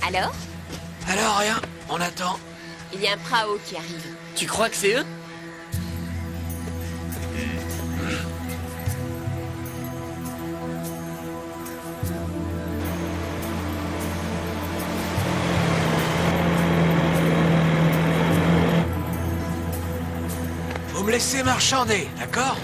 Alors? Alors, rien. On attend. Il y a un Prao qui arrive. Tu crois que c'est eux? Vous me laissez marchander, d'accord?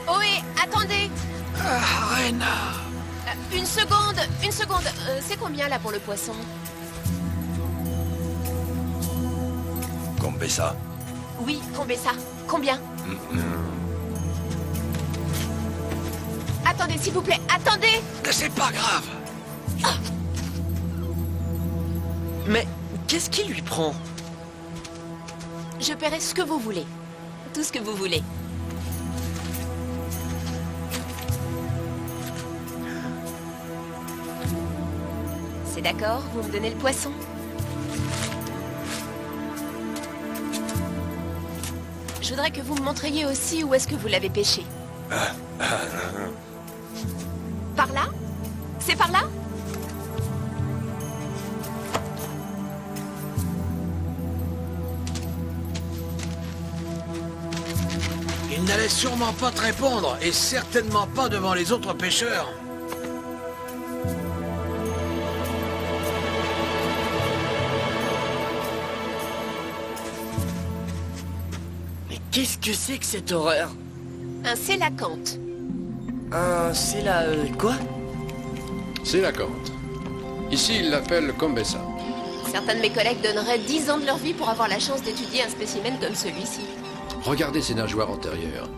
Ohé, attendez! Rena! Une seconde, une seconde. C'est combien là pour le poisson? Combessa. Oui, combien ça? Combien? Attendez, s'il vous plaît, attendez! C'est pas grave! Mais qu'est-ce qui lui prend? Je paierai ce que vous voulez. Tout ce que vous voulez. C'est d'accord, vous me donnez le poisson? Je voudrais que vous me montriez aussi où est-ce que vous l'avez pêché. Par là? C'est par là? Il n'allait sûrement pas te répondre, et certainement pas devant les autres pêcheurs. Mais qu'est-ce que c'est que cette horreur? Un sélacanthe. C'est la... quoi? C'est la cante. Ici, ils l'appellent Combessa. Certains de mes collègues donneraient 10 ans de leur vie pour avoir la chance d'étudier un spécimen comme celui-ci. Regardez ses nageoires antérieures.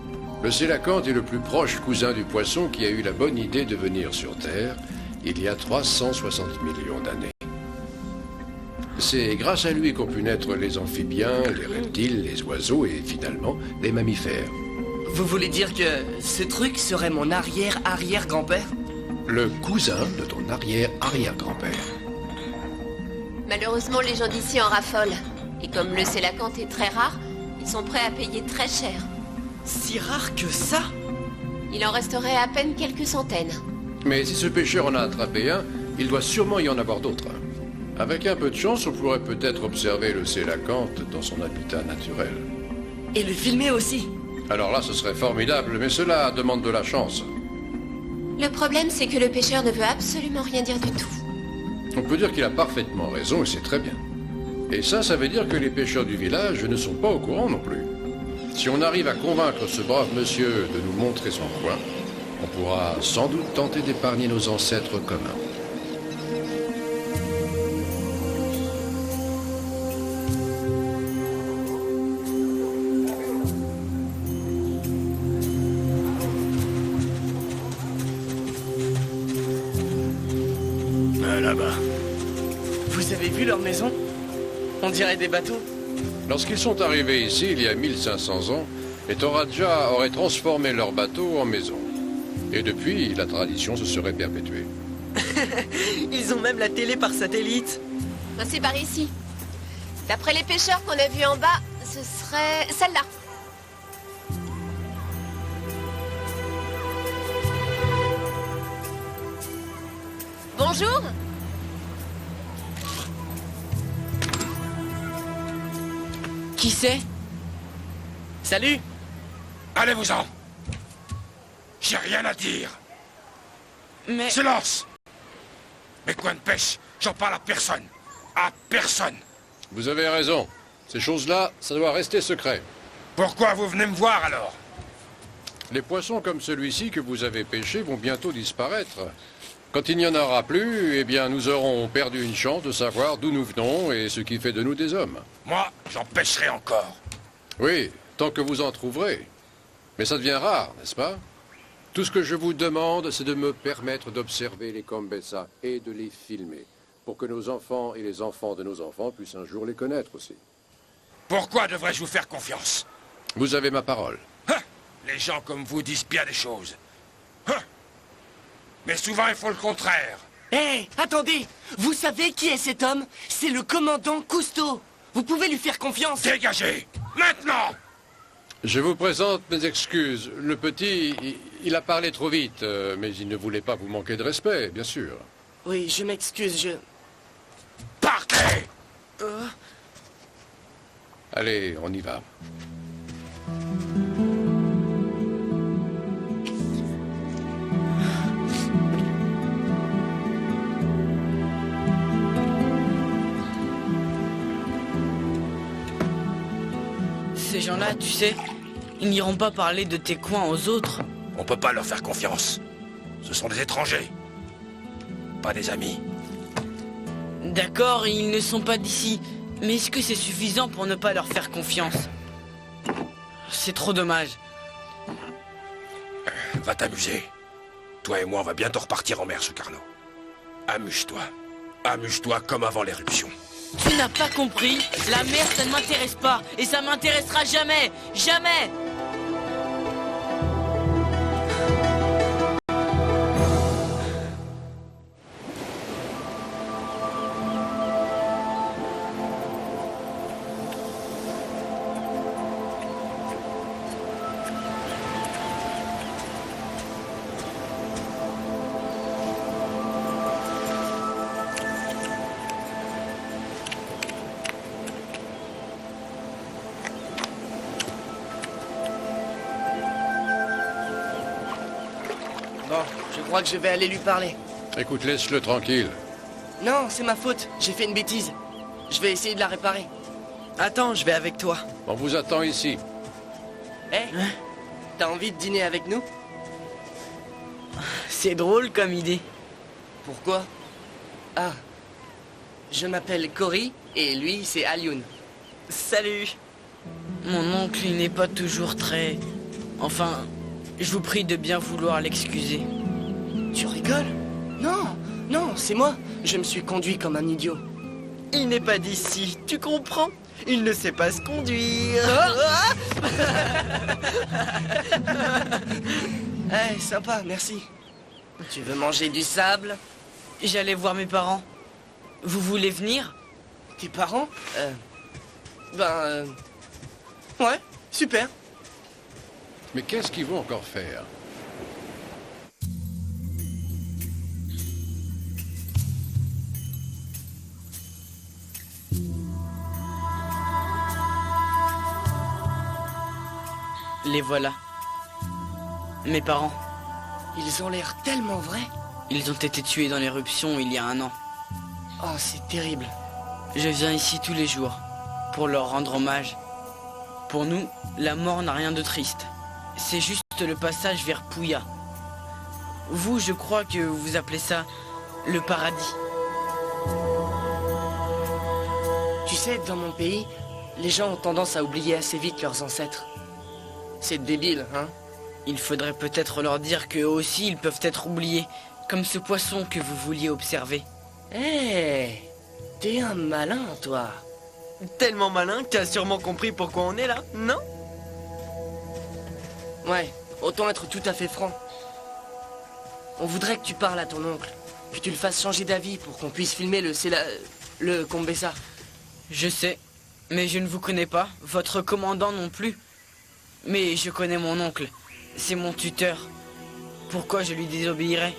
Le sélacanthe est le plus proche cousin du poisson qui a eu la bonne idée de venir sur Terre il y a 360 millions d'années. C'est grâce à lui qu'ont pu naître les amphibiens, les reptiles, les oiseaux et finalement les mammifères. Vous voulez dire que ce truc serait mon arrière-arrière-grand-père? Le cousin de ton arrière-arrière-grand-père. Malheureusement, les gens d'ici en raffolent. Et comme le sélacanthe est très rare, ils sont prêts à payer très cher. Si rare que ça? Il en resterait à peine quelques centaines. Mais si ce pêcheur en a attrapé un, il doit sûrement y en avoir d'autres. Avec un peu de chance, on pourrait peut-être observer le sélacanthe dans son habitat naturel. Et le filmer aussi? Alors là, ce serait formidable, mais cela demande de la chance. Le problème, c'est que le pêcheur ne veut absolument rien dire du tout. On peut dire qu'il a parfaitement raison, et c'est très bien. Et ça veut dire que les pêcheurs du village ne sont pas au courant non plus. Si on arrive à convaincre ce brave monsieur de nous montrer son coin, on pourra sans doute tenter d'épargner nos ancêtres communs. Là-bas. Vous avez vu leur maison? On dirait des bateaux. Lorsqu'ils sont arrivés ici, il y a 1500 ans, les Toraja auraient transformé leur bateau en maison. Et depuis, la tradition se serait perpétuée. Ils ont même la télé par satellite. Ben, c'est par ici. D'après les pêcheurs qu'on a vus en bas, ce serait celle-là. Bonjour. Qui c'est? Salut. Allez-vous-en. J'ai rien à dire. Mais... Silence. Mes coins de pêche, j'en parle à personne. À personne. Vous avez raison. Ces choses-là, ça doit rester secret. Pourquoi vous venez me voir alors? Les poissons comme celui-ci que vous avez pêché vont bientôt disparaître. Quand il n'y en aura plus, eh bien, nous aurons perdu une chance de savoir d'où nous venons et ce qui fait de nous des hommes. Moi, j'en pêcherai encore. Oui, tant que vous en trouverez. Mais ça devient rare, n'est-ce pas? Tout ce que je vous demande, c'est de me permettre d'observer les Kambesa et de les filmer, pour que nos enfants et les enfants de nos enfants puissent un jour les connaître aussi. Pourquoi devrais-je vous faire confiance? Vous avez ma parole. Hein? Les gens comme vous disent bien des choses. Hein? Mais souvent, il faut le contraire. Hé, attendez! Vous savez qui est cet homme? C'est le commandant Cousteau. Vous pouvez lui faire confiance. Dégagez! Maintenant! Je vous présente mes excuses. Le petit, il a parlé trop vite, mais il ne voulait pas vous manquer de respect, bien sûr. Oui, je m'excuse, Partez! Allez, on y va. Ces gens-là, tu sais, ils n'iront pas parler de tes coins aux autres. On peut pas leur faire confiance. Ce sont des étrangers. Pas des amis. D'accord, ils ne sont pas d'ici. Mais est-ce que c'est suffisant pour ne pas leur faire confiance? C'est trop dommage. Va t'amuser. Toi et moi, on va bientôt repartir en mer, ce Carlo. Amuse-toi. Amuse-toi comme avant l'éruption. Tu n'as pas compris? La mer, ça ne m'intéresse pas. Et ça m'intéressera jamais. Jamais. Bon, je crois que je vais aller lui parler. Écoute, laisse-le tranquille. Non, c'est ma faute. J'ai fait une bêtise. Je vais essayer de la réparer. Attends, je vais avec toi. On vous attend ici. Hé, t'as envie de dîner avec nous? C'est drôle comme idée. Pourquoi? Ah, je m'appelle Cory et lui, c'est Alioun. Salut. Mon oncle, il n'est pas toujours très... Enfin, je vous prie de bien vouloir l'excuser. Tu rigoles? Non, non, c'est moi. Je me suis conduit comme un idiot. Il n'est pas d'ici, tu comprends? Il ne sait pas se conduire. Eh, sympa, merci. Tu veux manger du sable? J'allais voir mes parents. Vous voulez venir? Tes parents? Ouais, super. Mais qu'est-ce qu'ils vont encore faire? Les voilà. Mes parents. Ils ont l'air tellement vrais. Ils ont été tués dans l'éruption il y a 1 an. Oh, c'est terrible. Je viens ici tous les jours pour leur rendre hommage. Pour nous, la mort n'a rien de triste. C'est juste le passage vers Pouya. Vous, je crois que vous appelez ça le paradis. Tu sais, dans mon pays, les gens ont tendance à oublier assez vite leurs ancêtres. C'est débile, hein? Il faudrait peut-être leur dire qu'eux aussi, ils peuvent être oubliés, comme ce poisson que vous vouliez observer. Hé, t'es un malin, toi. Tellement malin qu'il a sûrement compris pourquoi on est là, non? Ouais, autant être tout à fait franc. On voudrait que tu parles à ton oncle, que tu le fasses changer d'avis pour qu'on puisse filmer le Kombessa. Je sais, mais je ne vous connais pas, votre commandant non plus. Mais je connais mon oncle, c'est mon tuteur. Pourquoi je lui désobéirais?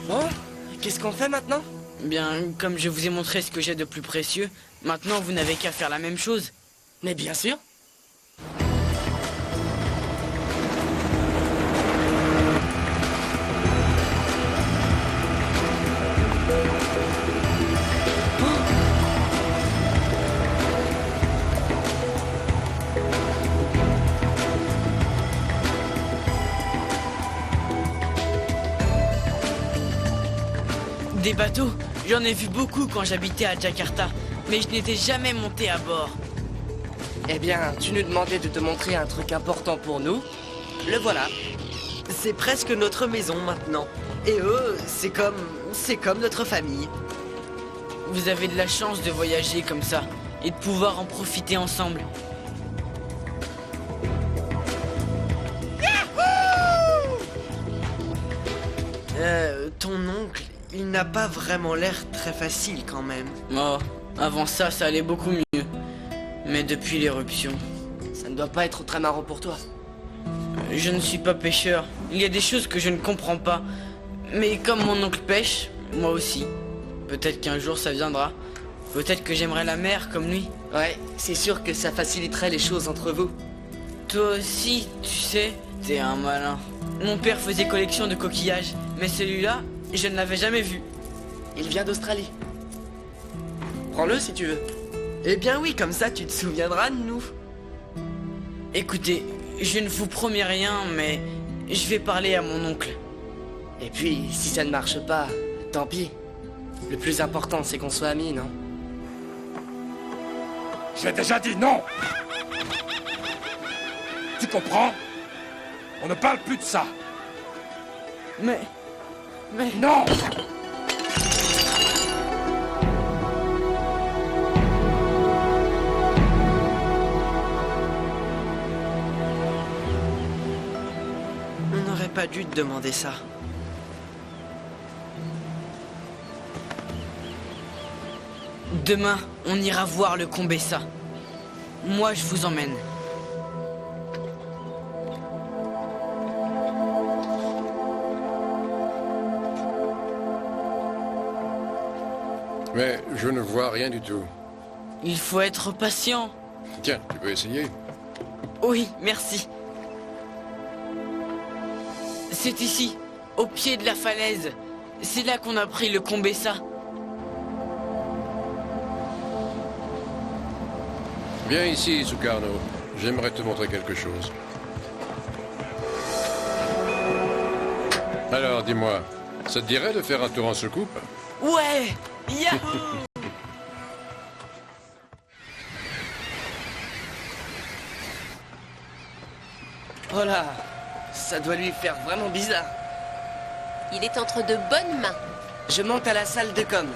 Bon, qu'est-ce qu'on fait maintenant? Bien, comme je vous ai montré ce que j'ai de plus précieux, maintenant vous n'avez qu'à faire la même chose. Mais bien sûr. Des bateaux, j'en ai vu beaucoup quand j'habitais à Jakarta, mais je n'étais jamais monté à bord. Eh bien, tu nous demandais de te montrer un truc important pour nous. Le voilà. C'est presque notre maison maintenant. Et eux, c'est comme notre famille. Vous avez de la chance de voyager comme ça, et de pouvoir en profiter ensemble. Ton oncle, il n'a pas vraiment l'air très facile quand même. Oh, avant ça allait beaucoup mieux. Mais depuis l'éruption... Ça ne doit pas être très marrant pour toi. Je ne suis pas pêcheur. Il y a des choses que je ne comprends pas. Mais comme mon oncle pêche, moi aussi. Peut-être qu'un jour ça viendra. Peut-être que j'aimerais la mer comme lui. Ouais, c'est sûr que ça faciliterait les choses entre vous. Toi aussi, tu sais, t'es un malin. Mon père faisait collection de coquillages, mais celui-là, je ne l'avais jamais vu. Il vient d'Australie. Prends-le si tu veux. Eh bien oui, comme ça tu te souviendras de nous. Écoutez, je ne vous promets rien, mais je vais parler à mon oncle. Et puis, si ça ne marche pas, tant pis. Le plus important, c'est qu'on soit amis, non? J'ai déjà dit non. Tu comprends? On ne parle plus de ça. Mais... Non! On n'aurait pas dû te demander ça. Demain, on ira voir le Kombessa. Moi, je vous emmène. Mais je ne vois rien du tout. Il faut être patient. Tiens, tu peux essayer. Oui, merci. C'est ici, au pied de la falaise. C'est là qu'on a pris le Kombessa. Viens ici, Sukarno. J'aimerais te montrer quelque chose. Alors, dis-moi, ça te dirait de faire un tour en soucoupe? Ouais! Yahoo! Oh là, ça doit lui faire vraiment bizarre. Il est entre de bonnes mains. Je monte à la salle de com.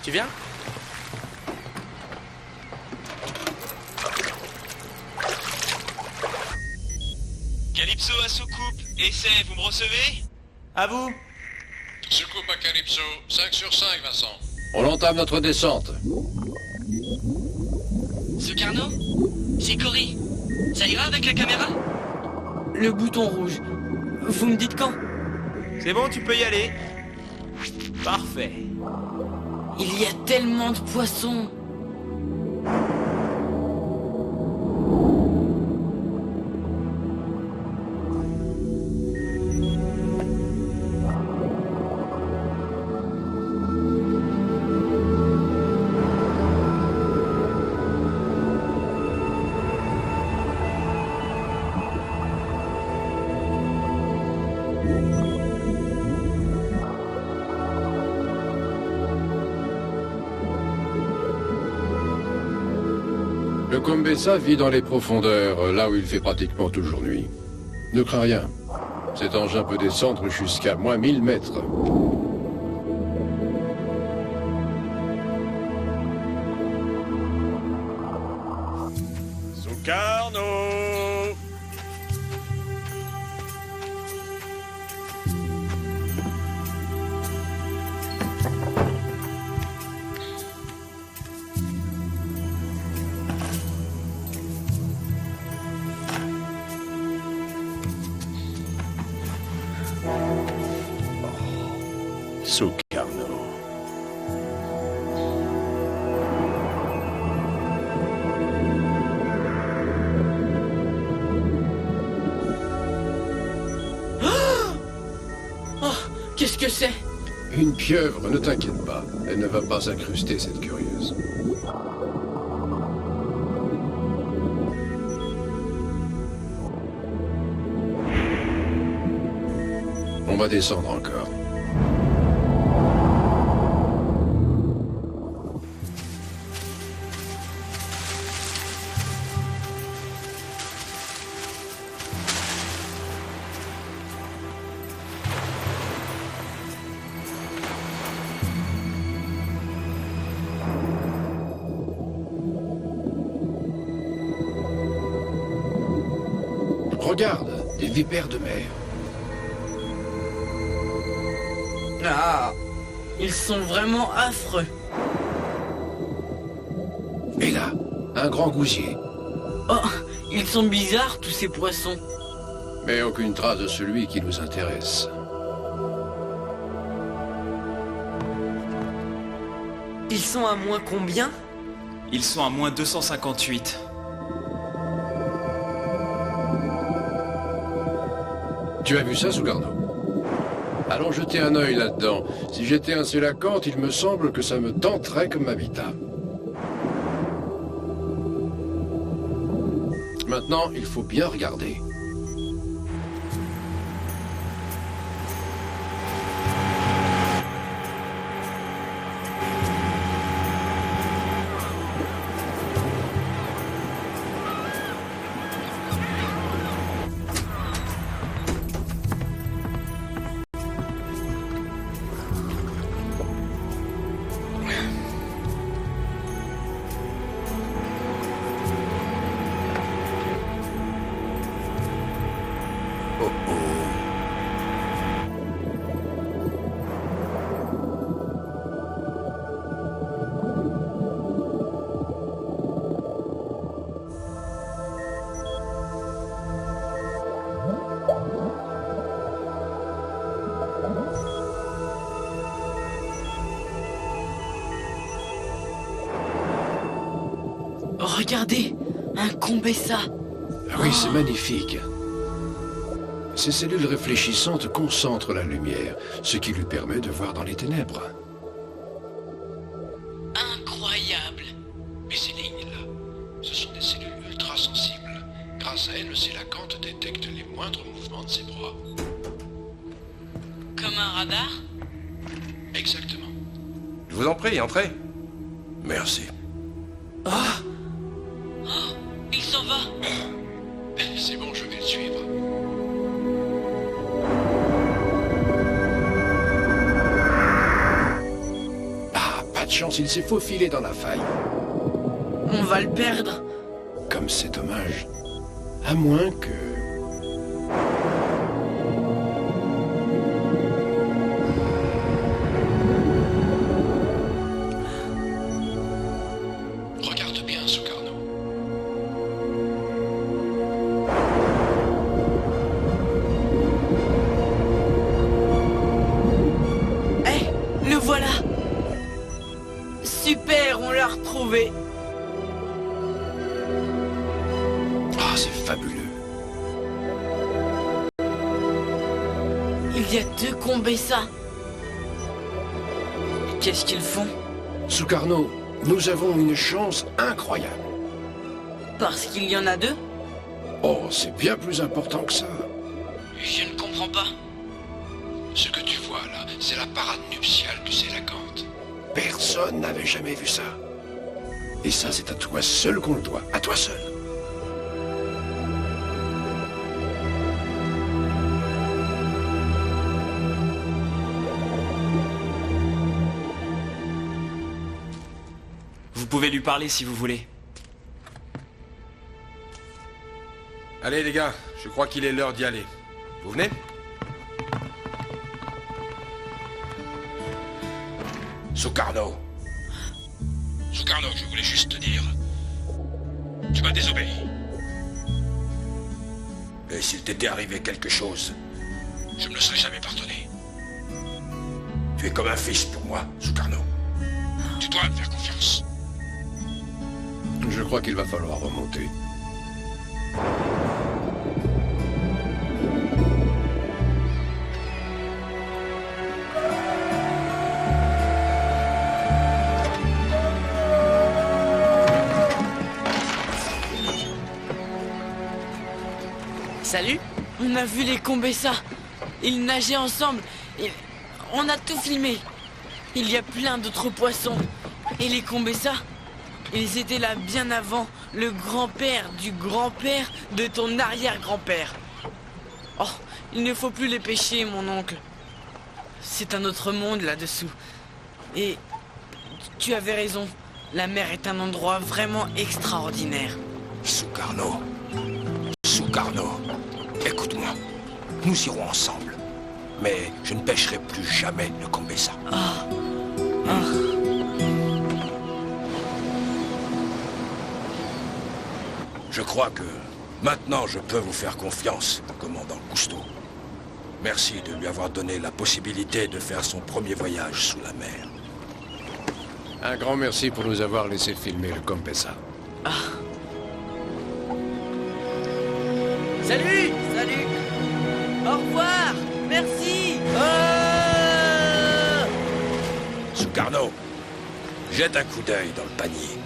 Tu viens? Calypso à soucoupe, essai, vous me recevez? À vous. Soucoupe à Calypso, 5 sur 5, Vincent. On entame notre descente. Sukarno? C'est Cory. Ça ira avec la caméra? Le bouton rouge. Vous me dites quand? C'est bon, tu peux y aller. Parfait. Il y a tellement de poissons. Le Kombessa vit dans les profondeurs, là où il fait pratiquement toujours nuit. Ne crains rien. Cet engin peut descendre jusqu'à moins 1000 mètres. Carnot! Sukarno. Qu'est-ce que c'est? Une pieuvre, ne t'inquiète pas. Elle ne va pas incruster cette curieuse. On va descendre encore. Regarde, des vipères de mer. Ah, ils sont vraiment affreux. Et là, un grand gousier. Oh, ils sont bizarres tous ces poissons. Mais aucune trace de celui qui nous intéresse. Ils sont à moins combien? Ils sont à moins 258. Tu as vu ça, Sukarno? Allons jeter un œil là-dedans. Si j'étais un sélacanthe, il me semble que ça me tenterait comme habitat. Maintenant, il faut bien regarder. Regardez, un combessa. Oui, c'est magnifique. Ces cellules réfléchissantes concentrent la lumière, ce qui lui permet de voir dans les ténèbres. Incroyable. Mais ces lignes-là, ce sont des cellules ultrasensibles. Grâce à elles, le sélacanthe détecte les moindres mouvements de ses proies. Comme un radar? Exactement. Je vous en prie, entrez. Merci. Il s'en va. C'est bon, je vais le suivre. Ah, pas de chance, il s'est faufilé dans la faille. On va le perdre. Comme c'est dommage. À moins que... Regarde bien, Sukarno. Eh, le voilà. Super, on l'a retrouvé. Ah, c'est fabuleux. Il y a deux combessa. Qu'est-ce qu'ils font? Sukarno, nous avons une chance incroyable. Parce qu'il y en a deux? Oh, c'est bien plus important que ça. Je ne comprends pas. Ce que tu vois là, c'est la parade nuptiale du sélacanthe. Personne n'avait jamais vu ça. Et ça, c'est à toi seul qu'on le doit. À toi seul. Vous pouvez lui parler si vous voulez. Allez les gars, je crois qu'il est l'heure d'y aller. Vous venez? Sukarno. Sukarno, je voulais juste te dire... Tu m'as désobéi. Et s'il t'était arrivé quelque chose, Je me le serais jamais pardonné. tu es comme un fils pour moi, Sukarno. Tu dois me faire confiance. Je crois qu'il va falloir remonter. Salut. On a vu les Combessa. Ils nageaient ensemble. On a tout filmé. Il y a plein d'autres poissons. Et les Combessa, ils étaient là bien avant le grand-père du grand-père de ton arrière-grand-père. Oh, il ne faut plus les pêcher, mon oncle. C'est un autre monde là-dessous. Et tu avais raison. La mer est un endroit vraiment extraordinaire. Sukarno. Sukarno. Écoute-moi. Nous irons ensemble. Mais je ne pêcherai plus jamais le Combessa. Je crois que maintenant je peux vous faire confiance, commandant Cousteau. Merci de lui avoir donné la possibilité de faire son premier voyage sous la mer. Un grand merci pour nous avoir laissé filmer le Combessa. Salut. Salut. Au revoir. Merci. Sukarno, jette un coup d'œil dans le panier.